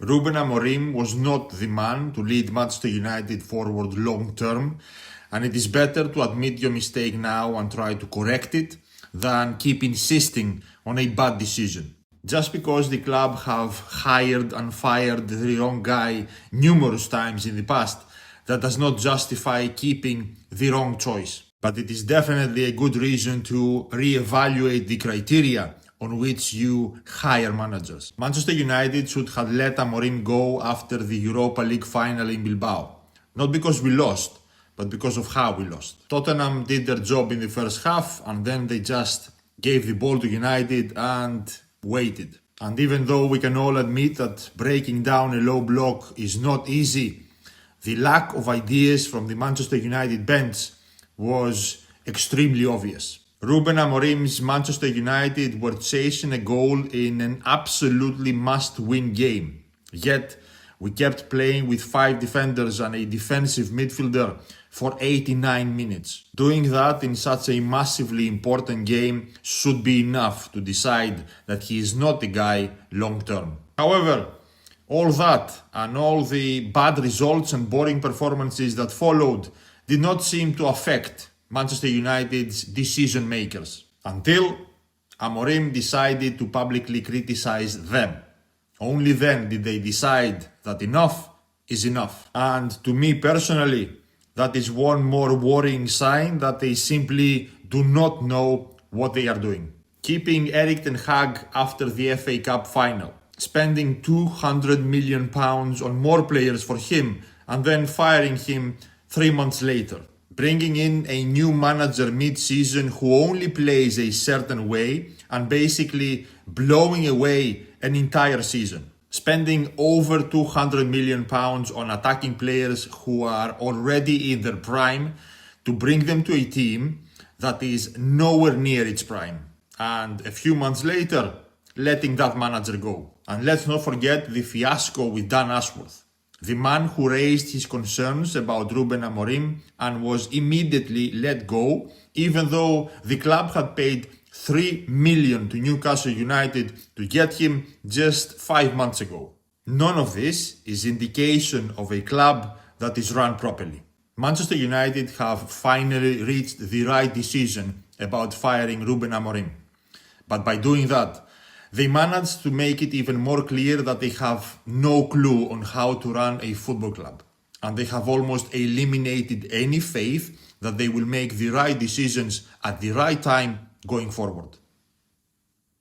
Ruben Amorim was not the man to lead Manchester United forward long term, and it is better to admit your mistake now and try to correct it than keep insisting on a bad decision. Just because the club have hired and fired the wrong guy numerous times in the past, that does not justify keeping the wrong choice. But it is definitely a good reason to re-evaluate the criteria on which you hire managers. Manchester United should have let Amorim go after the Europa League final in Bilbao. Not because we lost, but because of how we lost. Tottenham did their job in the first half, and then they just gave the ball to United and waited. And even though we can all admit that breaking down a low block is not easy, the lack of ideas from the Manchester United bench was extremely obvious. Ruben Amorim's Manchester United were chasing a goal in an absolutely must-win game. Yet, we kept playing with 5 defenders and a defensive midfielder for 89 minutes. Doing that in such a massively important game should be enough to decide that he is not the guy long-term. However, all that and all the bad results and boring performances that followed did not seem to affect Manchester United's decision makers until Amorim decided to publicly criticize them. Only then did they decide that enough is enough. And to me personally, that is one more worrying sign that they simply do not know what they are doing. Keeping Erik ten Hag after the FA Cup final, spending £200 million on more players for him, and then firing him 3 months later. Bringing in a new manager mid-season who only plays a certain way and basically blowing away an entire season. Spending over £200 million on attacking players who are already in their prime to bring them to a team that is nowhere near its prime. And a few months later, letting that manager go. And let's not forget the fiasco with Dan Ashworth, the man who raised his concerns about Ruben Amorim and was immediately let go, even though the club had paid $3 million to Newcastle United to get him just 5 months ago. None of this is indication of a club that is run properly. Manchester United have finally reached the right decision about firing Ruben Amorim. But by doing that, they managed to make it even more clear that they have no clue on how to run a football club. And they have almost eliminated any faith that they will make the right decisions at the right time going forward.